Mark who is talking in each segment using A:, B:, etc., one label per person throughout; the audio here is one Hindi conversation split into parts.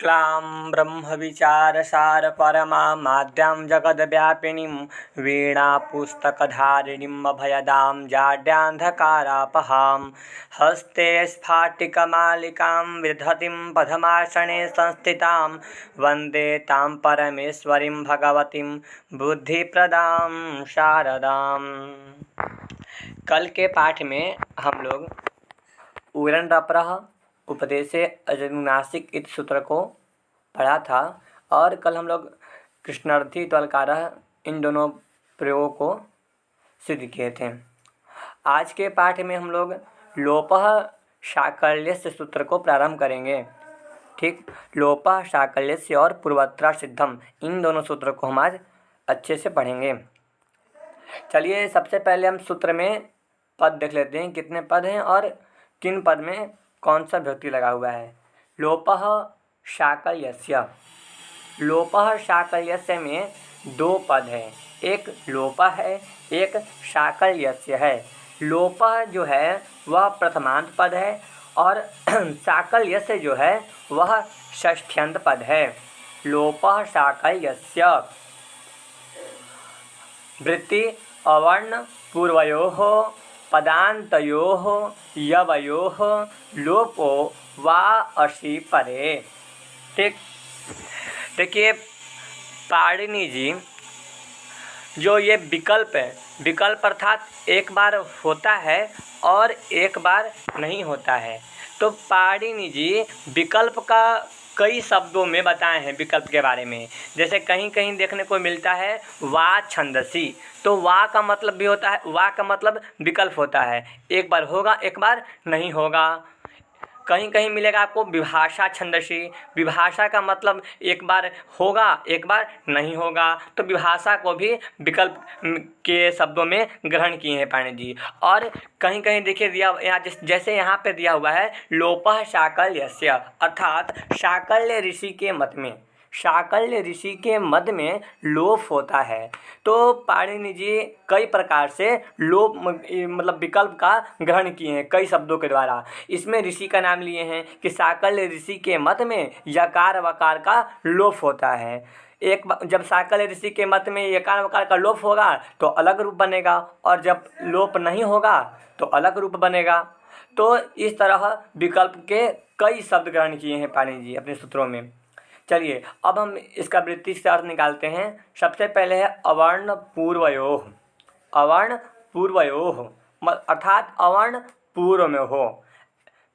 A: शुक्लां ब्रह्मविचारसारपरमां माद्यां जगद्व्यापिनीं वीणापुस्तकधारिणीं अभयदां जाड्यान्धकारापहां हस्ते स्फाटिकमालिकां विदधतीं पद्मासने संस्थितां वन्दे तां परमेश्वरीं भगवतीं बुद्धिप्रदां शारदाम्। कल के पाठ में हम लोग उगरण रपरः उपदेशे अनुनासिक इस सूत्र को पढ़ा था और कल हम लोग कृष्णार्थी त्वलकारः इन दोनों प्रयोगों को सिद्ध किए थे। आज के पाठ में हम लोग लोपः शाकल्यस्य सूत्र को प्रारंभ करेंगे। ठीक, लोपः शाकल्यस्य और पूर्वत्रा सिद्धम, इन दोनों सूत्रों को हम आज अच्छे से पढ़ेंगे। चलिए सबसे पहले हम सूत्र में पद देख लेते हैं, कितने पद हैं और किन पद में कौन सा विभक्ति लगा हुआ है। लोपः शाकल्यस्य, लोपः शाकल्यस्य में दो पद हैं, एक लोपः है, एक शाकल्यस्य है। लोपः जो है वह प्रथमांत पद है और शाकल्यस्य जो है वह षष्ठ्यंत पद है। लोपः शाकल्यस्य वृत्ति अवर्ण पूर्वयोः पदान्तयोः यवयोः लोपो वा अशि परे। ठीक, देखिए पाणिनि जी जो ये विकल्प है, विकल्प अर्थात एक बार होता है और एक बार नहीं होता है, तो पाणिनि जी विकल्प का कई शब्दों में बताए हैं विकल्प के बारे में। जैसे कहीं कहीं देखने को मिलता है वा छंदसी, तो वा का मतलब भी होता है, वा का मतलब विकल्प होता है, एक बार होगा एक बार नहीं होगा। कहीं कहीं मिलेगा आपको विभाषा छंदसी, विभाषा का मतलब एक बार होगा एक बार नहीं होगा, तो विभाषा को भी विकल्प के शब्दों में ग्रहण किए हैं पाणिनि जी। और कहीं कहीं देखिए दिया यहाँ, जैसे यहाँ पे दिया हुआ है लोपः शाकल्यस्य, अर्थात शाकल्य ऋषि के मत में, शाकल्य ऋषि के मत में लोप होता है। तो पाणिनि जी कई प्रकार से लोप मतलब विकल्प का ग्रहण किए हैं कई शब्दों के द्वारा। इसमें ऋषि का नाम लिए हैं कि शाकल्य ऋषि के मत में यकार वकार का लोप होता है। जब शाकल्य ऋषि के मत में यकार वकार का लोप होगा तो अलग रूप बनेगा, और जब लोप नहीं होगा तो अलग रूप बनेगा। तो इस तरह विकल्प के कई शब्द ग्रहण किए हैं पाणिनि जी अपने सूत्रों में। चलिए अब हम इसका वृत्ति से अर्थ निकालते हैं। सबसे पहले है अवर्ण पूर्वयोः, अवर्ण पूर्वयोः अर्थात अवर्ण पूर्व में हो।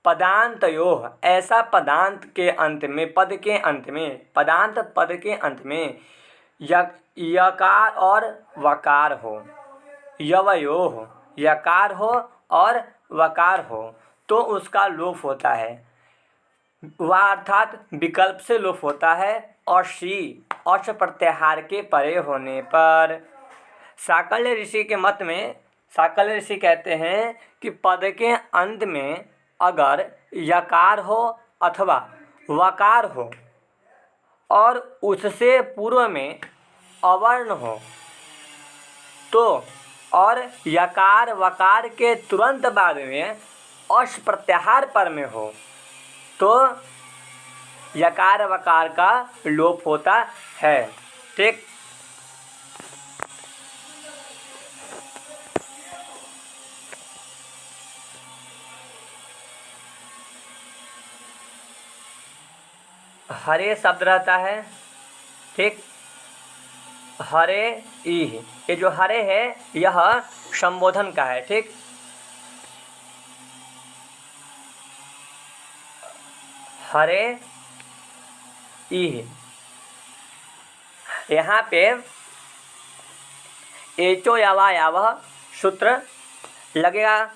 A: पदान्तयोः, ऐसा पदांत के अंत में, पद के अंत में, पदांत पद के अंत में यकार और वकार हो। यवयोः, यकार हो और वकार हो तो उसका लोप होता है। वा अर्थात विकल्प से लोप होता है, और शी औष प्रत्याहार के परे होने पर। शाकल्य ऋषि के मत में शाकल्य ऋषि कहते हैं कि पद के अंत में अगर यकार हो अथवा वकार हो और उससे पूर्व में अवर्ण हो तो, और यकार वकार के तुरंत बाद में औष प्रत्याहार पर में हो तो यकार वकार का लोप होता है। ठीक, हरे शब्द रहता है। ठीक, हरे ई, ये जो हरे है यह संबोधन का है। ठीक, हरे ई, यहाँ पे एचो यावा यावह सूत्र लगेगा।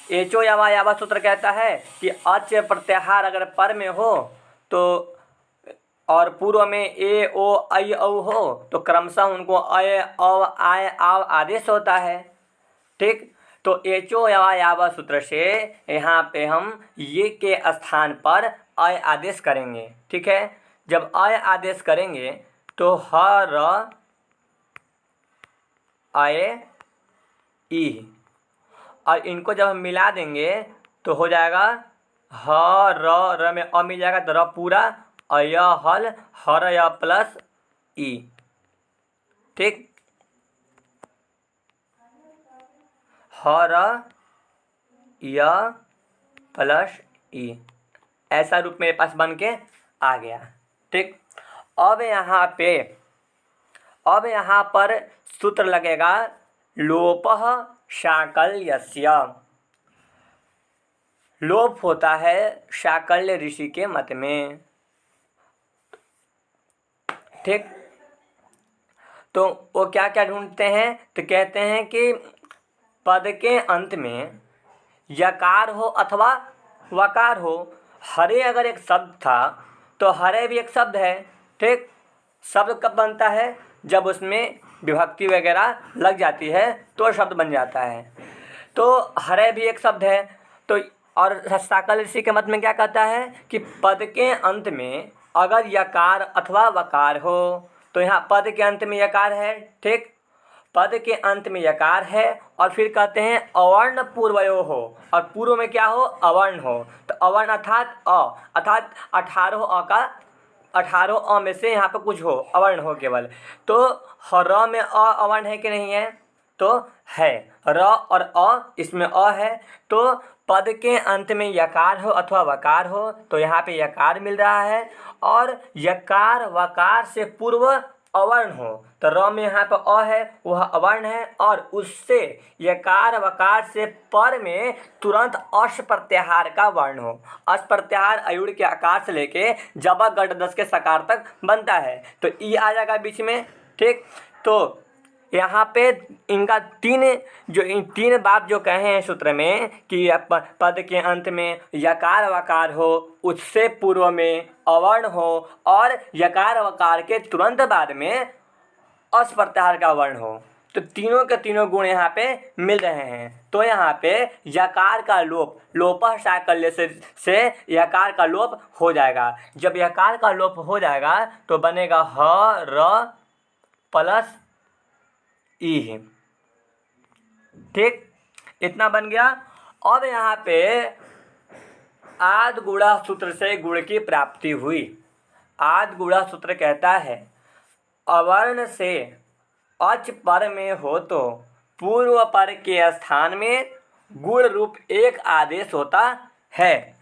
A: एचो यावा यावह सूत्र कहता है कि अच प्रत्याहार अगर पर में हो तो, और पूर्व में ए ओ ऐ औ हो तो क्रमशः उनको अय अव आय आव आदेश होता है। ठीक, तो एचो यावा यावह सूत्र से यहाँ पे हम ये के स्थान पर अय आदेश करेंगे। ठीक है, जब अय आदेश करेंगे तो हर अय ई, और इनको जब हम मिला देंगे तो हो जाएगा ह र, र में अ मिल जाएगा तो र पूरा अय हल हर य प्लस ई। ठीक, हर य प्लस ई, ऐसा रूप मेरे पास बन के आ गया। ठीक, अब यहाँ पर सूत्र लगेगा लोपः शाकल्यस्य। लोप होता है शाकल्य ऋषि के मत में। ठीक, तो वो क्या क्या ढूंढते हैं, तो कहते हैं कि पद के अंत में यकार हो अथवा वकार हो। हरे अगर एक शब्द था तो हरे भी एक शब्द है। ठीक, शब्द कब बनता है, जब उसमें विभक्ति वगैरह लग जाती है तो शब्द बन जाता है। तो हरे भी एक शब्द है। तो और शाकल्य ऋषि के मत में क्या कहता है कि पद के अंत में अगर यकार अथवा वकार हो, तो यहाँ पद के अंत में यकार है। ठीक, पद के अंत में यकार है और फिर कहते हैं अवर्ण पूर्वयो हो, और पूर्व में क्या हो, अवर्ण हो। तो अवर्ण अर्थात 18 अ में से यहाँ पे कुछ हो, अवर्ण हो केवल। तो र में अवर्ण है कि नहीं है, तो है, र और अ, इसमें अ है। तो पद के अंत में यकार हो अथवा वकार हो, तो यहाँ पे यकार मिल रहा है। और यकार वकार से पूर्व अवर्ण हो, तो र में यहाँ पर अ है, वह अवर्ण है। और उससे यकार वकार से पर में तुरंत अश प्रत्याहार का वर्ण हो। अश प्रत्याहार अयुड़ के आकार से लेके जबा गट दस के सकार तक बनता है, तो ई आ जाएगा बीच में। ठीक, तो यहाँ पे इनका तीन बात जो कहे हैं सूत्र में कि पद के अंत में यकार वकार हो, उससे पूर्व में अवर्ण हो, और यकार वकार के तुरंत बाद में अस प्रत्याहार का वर्ण हो, तो तीनों के तीनों गुण यहाँ पे मिल रहे हैं। तो यहाँ पे यकार का लोपः शाकल्य से यकार का लोप हो जाएगा। जब यकार का लोप हो जाएगा तो बनेगा ह र प्लस ई है। ठीक, इतना बन गया। अब यहाँ पे आद गुणा सूत्र से गुण की प्राप्ति हुई। आद गुणा सूत्र कहता है अवर्ण से अच पर में हो तो पूर्व पर के स्थान में गुण रूप एक आदेश होता है।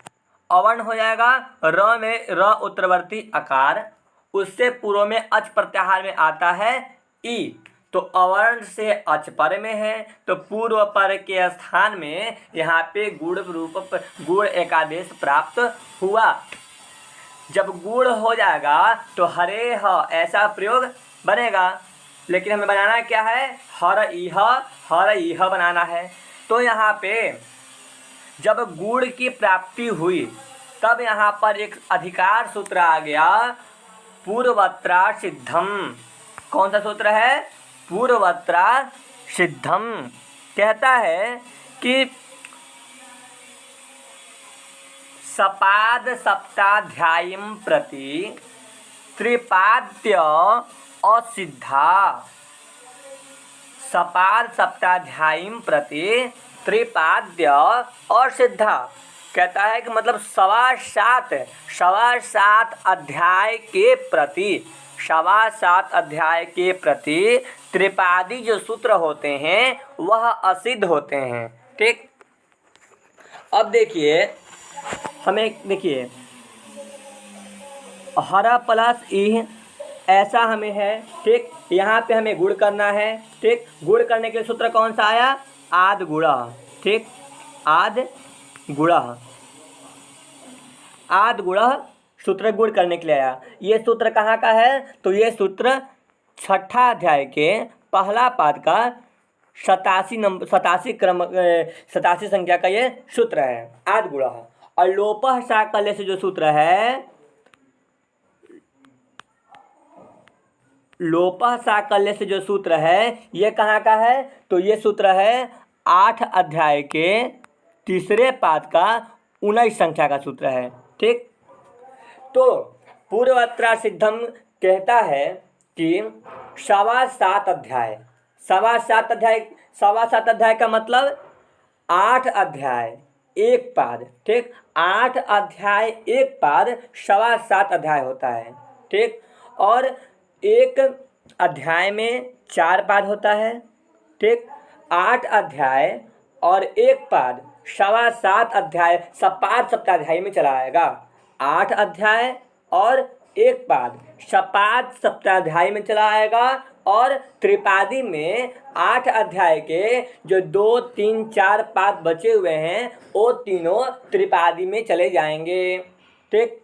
A: अवर्ण हो जाएगा र में र उत्तरवर्ती आकार, उससे पूर्व में अच प्रत्याहार में आता है ई। तो अवर्ण से अच पर में है, तो पूर्व पर के स्थान में यहाँ पे गुण एकादेश प्राप्त हुआ। जब गुण हो जाएगा तो हरे ह ऐसा प्रयोग बनेगा, लेकिन हमें बनाना क्या है, हर इह बनाना है। तो यहाँ पे जब गुण की प्राप्ति हुई तब यहाँ पर एक अधिकार सूत्र आ गया, पूर्वत्रा सिद्धम। कौन सा सूत्र है, पूर्वत्रा सिद्धम। कहता है कि सपाद सप्ताध्यायीं प्रति त्रिपाद्य असिद्धा। सपाद सप्ताध्यायीं प्रति त्रिपाद्य असिद्धा कहता है कि मतलब सवा सात अध्याय के प्रति त्रिपादी जो सूत्र होते हैं वह असिद्ध होते हैं। ठीक, अब देखिए हरा प्लस ई ऐसा हमें है। ठीक, यहाँ पे हमें गुण करना है। ठीक, गुण करने के लिए सूत्र कौन सा आया, आद गुणा। ठीक, आद गुणा सूत्र गुण करने के लिए आया। ये सूत्र कहाँ का है, तो ये सूत्र 6ठा अध्याय के पहला पाद का 87 संख्या का ये सूत्र है, आद गुणा। और लोपः शाकल्य से जो सूत्र है, लोपः शाकल्य से जो सूत्र है ये कहाँ का है, तो ये सूत्र है 8 अध्याय के तीसरे पाद का 19 संख्या का सूत्र है। ठीक, तो पूर्वत्रा सिद्धम कहता है कि सवा सात अध्याय का मतलब 8 अध्याय एक पाद, ठीक। 8 अध्याय एक पाद 7.25 अध्याय होता है, ठीक। और एक अध्याय में 4 पाद होता है, ठीक। 8 अध्याय और एक पाद 7.25 अध्याय 5 सप्ताध्यायी में चला आएगा। 8 अध्याय और एक पाद 5 सप्ताध्यायी में चला आएगा और त्रिपादी में 8 अध्याय के जो 2, 3, 4 पाद बचे हुए हैं वो तीनों त्रिपादी में चले जाएंगे, ठीक।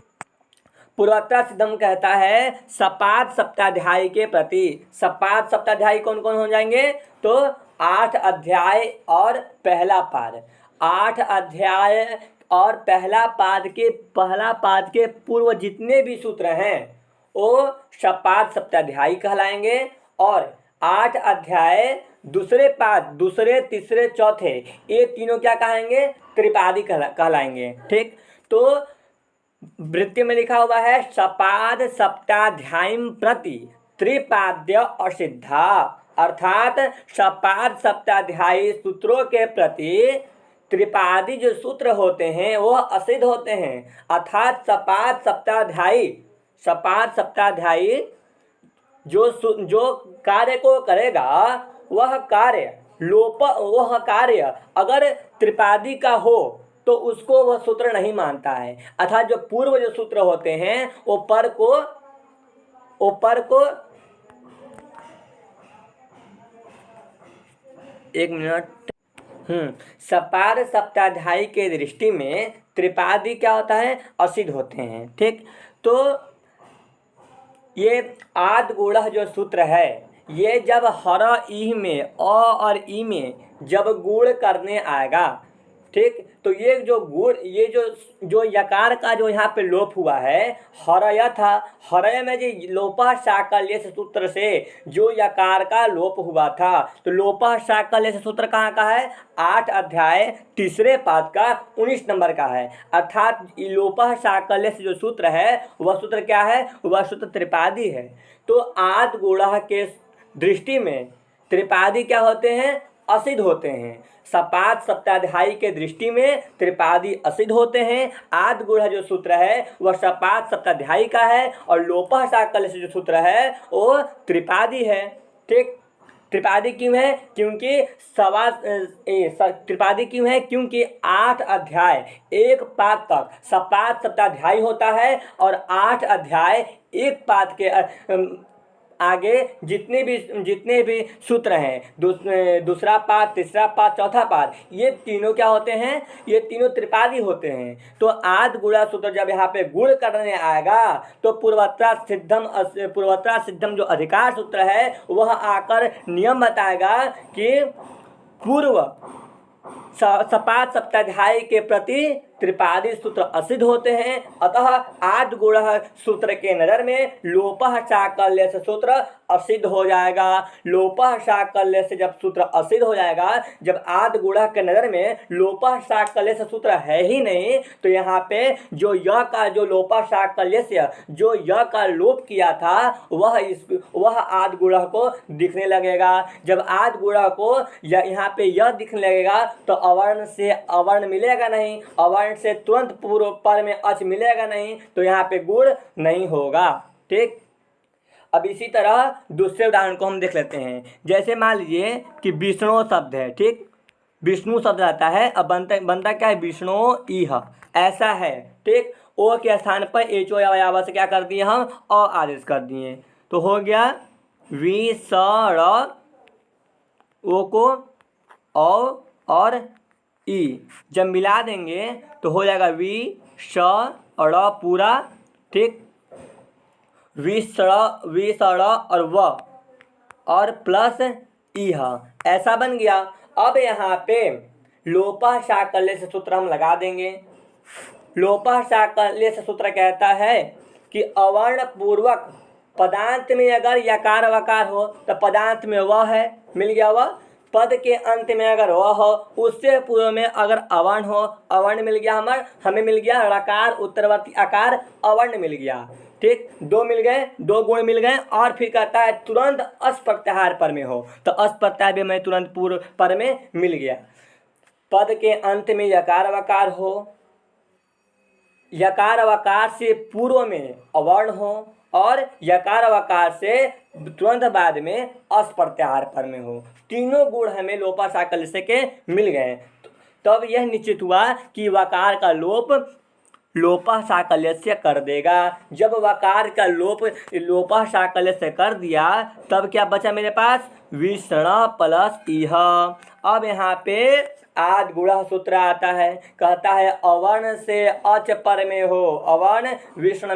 A: पूर्वोत्तर सिद्धम कहता है सपाद सप्ताध्यायी के प्रति। सपाद सप्ताध्यायी कौन कौन हो जाएंगे? तो 8 अध्याय और पहला पाद। 8 अध्याय और पहला पाद के पूर्व जितने भी सूत्र हैं वो सपाद सप्ताध्यायी कहलाएंगे। और 8 अध्याय दूसरे पाद, दूसरे, तीसरे, चौथे, ये तीनों क्या कहेंगे? त्रिपादी कहलाएंगे, ठीक। तो वृत्ति में लिखा हुआ है सपाद सप्ताध्यायी प्रति त्रिपाद्य असिद्धा, अर्थात सपाद सप्ताध्यायी सूत्रों के प्रति त्रिपादी जो सूत्र होते हैं वो असिद्ध होते हैं। अर्थात सपाद सप्ताध्यायी जो कार्य को करेगा वह कार्य अगर त्रिपादी का हो तो उसको वह सूत्र नहीं मानता है। अर्थात जो पूर्व जो सूत्र होते हैं वो पर को एक मिनट सपाद सप्ताध्यायी के दृष्टि में त्रिपादी क्या होता है? असिद्ध होते हैं, ठीक। तो ये आद गुणः जो सूत्र है ये जब हर ई में अ और ई में जब गुण करने आएगा, ठीक, तो ये जो गुण, ये जो यकार का जो यहाँ पे लोप हुआ है, हरय था, हरय में जो लोपः शाकल्य सूत्र से जो यकार का लोप हुआ था, तो लोपः शाकल्य सूत्र कहाँ का है? 8 अध्याय तीसरे पाद का 19 नंबर का है। अर्थात लोपः शाकल्य से जो सूत्र है वह सूत्र क्या है? वह सूत्र त्रिपादी है। तो आद गुणः के दृष्टि में त्रिपादी क्या होते हैं? असिद्ध होते हैं। सपाद सप्ताध्यायी के दृष्टि में त्रिपादी असिद्ध होते हैं। आद गुणः जो सूत्र है वह सपाद सप्ताध्यायी का है और लोपः शाकल्य से जो सूत्र है वो त्रिपादी है, ठीक। त्रिपादी क्यों है? क्योंकि 8 अध्याय एक पाद तक सपाद सप्ताध्यायी होता है और 8 अध्याय एक पाद के आगे जितने भी सूत्र हैं, दूसरा पाद, तीसरा पाद, चौथा पाद, ये तीनों क्या होते हैं? ये तीनों त्रिपादी होते हैं। तो आद गुणा सूत्र जब यहाँ पे गुण करने आएगा तो पूर्वोत्तर सिद्धम जो अधिकार सूत्र है वह आकर नियम बताएगा कि पूर्व सपाद सप्ताध्यायी के प्रति त्रिपादी सूत्र असिद्ध होते हैं। अतः आद गुणः सूत्र के नज़र में लोपः शाकल्य से सूत्र असिद्ध हो जाएगा। लोपः शाकल्य से जब सूत्र असिद्ध हो जाएगा, जब आद गुणः के नज़र में लोपः शाकल्य से सूत्र है ही नहीं, तो यहाँ पे जो य का जो लोपः शाकल्य से जो य का लोप किया था वह आद गुणः को दिखने लगेगा। जब आद गुणः को यहाँ पे यह दिखने लगेगा तो अवर्ण से अवर्ण मिलेगा नहीं, अवर्ण से तुरंत पूर्व पर में अच मिलेगा नहीं, तो यहाँ पे गुण नहीं होगा, ठीक। अब इसी तरह दूसरे उदाहरण को हम देख लेते हैं। जैसे मान लीजिए कि विष्णु शब्द है, ठीक, विष्णु शब्द आता है, अब बनता क्या है? विष्णु इह, ऐसा है, ठीक। ओ के स्थान पर एचो या से क्या कर दिए हम? अ आदेश कर दिए, तो हो गया वि स ड़, ओ को औ और ई जब मिला देंगे तो हो जाएगा वि स ड़ पूरा, ठीक, वि स ड़ और व और प्लस इह, ऐसा बन गया। अब यहाँ पे लोपः शाकल्य से सूत्र हम लगा देंगे। लोपः शाकल्य से सूत्र कहता है कि अवर्ण पूर्वक पदांत में अगर यकार वकार हो तो पदांत में वह है, मिल गया वह। पद के अंत में अगर वह हो, उससे पूर्व में अगर अवर्ण हो, अवर्ण मिल गया हमें मिल गया ऋकार उत्तरवर्ती आकार अवर्ण मिल गया, ठीक। 2 मिल गए, 2 गुण मिल गए। और फिर कहता है तुरंत अस प्रत्याहार पर में हो, तो अस प्रत्याहार में तुरंत पूर्व पर में मिल गया। पद के अंत में यकार वकार हो, यकार वकार से पूर्व में अवर्ण हो और यकार वकार से तुरंत बाद में अस प्रत्याहार पर में हो। तीनों गुण हमें लोपा साकल्य के मिल गए। तब यह निश्चित हुआ कि वकार का लोप लोपा साकल्य से कर देगा। जब वकार का लोप लोपा साकल्य से कर दिया तब क्या बचा मेरे पास, विष्ण प्लस इह। अब यहाँ पे आद गुणः सूत्र आता है, कहता है अवर्ण से अच पर में हो। अवर्ण विष्ण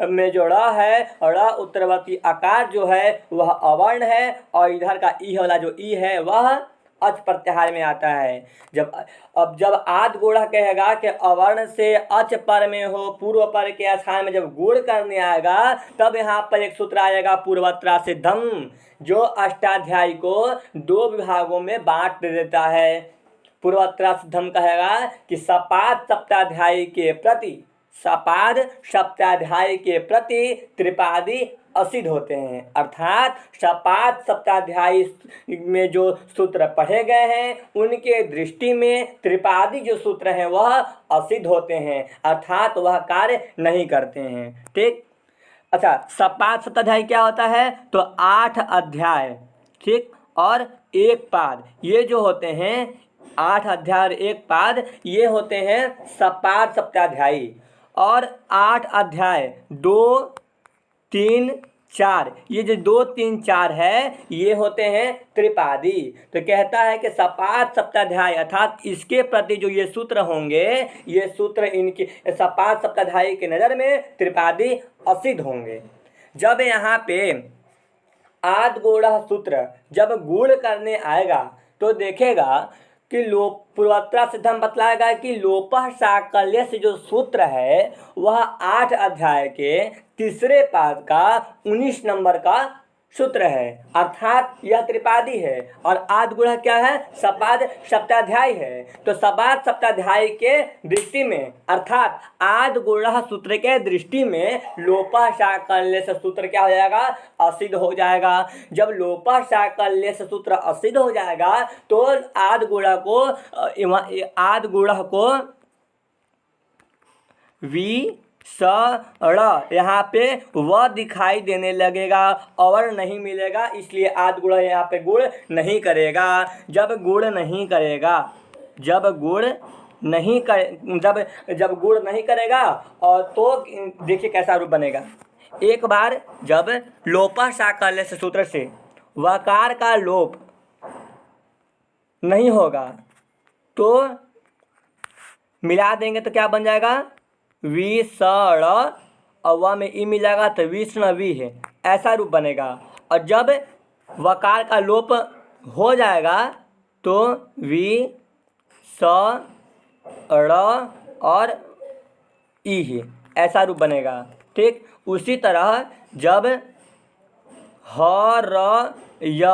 A: में जो ड़ है, ड़ उत्तरवर्ती आकार जो है वह अवर्ण है और इधर का ई वाला जो ई है वह अच प्रत्याहार में आता है। जब आद गुण कहेगा कि अवर्ण से अच पर में हो, पूर्व पर के स्थान में जब गुण करने आएगा तब यहाँ पर एक सूत्र आएगा पूर्वत्रा सिद्धम, जो अष्टाध्यायी को दो विभागों में बांट देता है। पूर्वत्रा सिद्धम कहेगा कि सपाद सप्ताध्यायी के प्रति त्रिपादी असिद्ध होते हैं। अर्थात सपाद सप्ताध्यायी में जो सूत्र पढ़े गए हैं उनके दृष्टि में त्रिपादी जो सूत्र हैं वह असिद्ध होते हैं, अर्थात वह कार्य नहीं करते हैं। ठीक। अच्छा, सपाद सप्ताध्यायी क्या होता है, तो 8 अध्याय, ठीक, और एक पाद, ये जो होते हैं 8 अध्याय और एक पाद, ये होते हैं सपाद सप्ताध्यायी। और 8 अध्याय 2, 3, 4, ये जो 2, 3, 4 है ये होते हैं त्रिपादी। तो कहता है कि सपाद सप्ताध्याय अर्थात इसके प्रति जो ये सूत्र होंगे, ये सूत्र इनके सपाद सप्ताध्यायी के नज़र में त्रिपादी असिद्ध होंगे। जब यहाँ पे आद गुण सूत्र जब गुण करने आएगा तो देखेगा कि पूर्वत्रा सिद्धम बतलाएगा कि लोपः साकल्य से जो सूत्र है वह 8 अध्याय के तीसरे पाद का 19 नंबर का सूत्र है, अर्थात यह त्रिपादी है। और आद गुण क्या है, सपाद सप्ताध्यायी है। तो सपाद सप्ताध्यायी के दृष्टि में अर्थात आद गुण सूत्र के दृष्टि में लोपः साकल्य से सूत्र क्या हो जाएगा, असिद्ध हो जाएगा। जब लोपः साकल्य से सूत्र असिद्ध हो जाएगा तो आद गुण को विषण यहाँ पे वह दिखाई देने लगेगा, और नहीं मिलेगा, इसलिए आद गुण यहाँ पे गुण नहीं करेगा। जब गुण नहीं करेगा और तो देखिए कैसा रूप बनेगा। एक बार जब लोपः साकल्य से सूत्र से वकार का लोप नहीं होगा तो मिला देंगे तो क्या बन जाएगा, विषण, और वह में ई मिलेगा तो विष्णवी है, ऐसा रूप बनेगा। और जब वकार का लोप हो जाएगा तो विषण और ई है, ऐसा रूप बनेगा। ठीक। उसी तरह जब हरय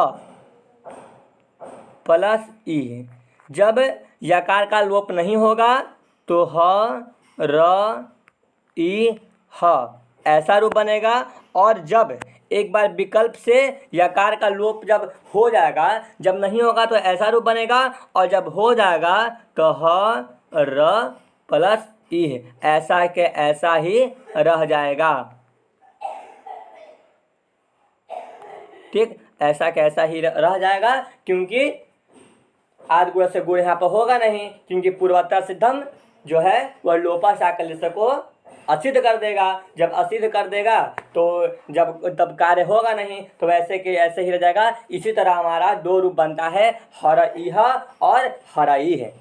A: प्लस ई है, जब यकार का लोप नहीं होगा तो र ई ह, ऐसा रूप बनेगा। और जब एक बार विकल्प से यकार का लोप जब हो जाएगा, जब नहीं होगा तो ऐसा रूप बनेगा, और जब हो जाएगा तो ह र प्लस ई है, ऐसा के ऐसा ही रह जाएगा। ठीक, ऐसा कैसा ही रह जाएगा, क्योंकि आद गुण से गुण यहाँ पर होगा नहीं, क्योंकि पूर्वत्रा सिद्धम जो है वह लोपा साकल्य को असिद्ध कर देगा। जब असिद्ध कर देगा तो तब कार्य होगा नहीं, तो वैसे के ऐसे ही रह जाएगा। इसी तरह हमारा दो रूप बनता है, हर इह और हर ई है।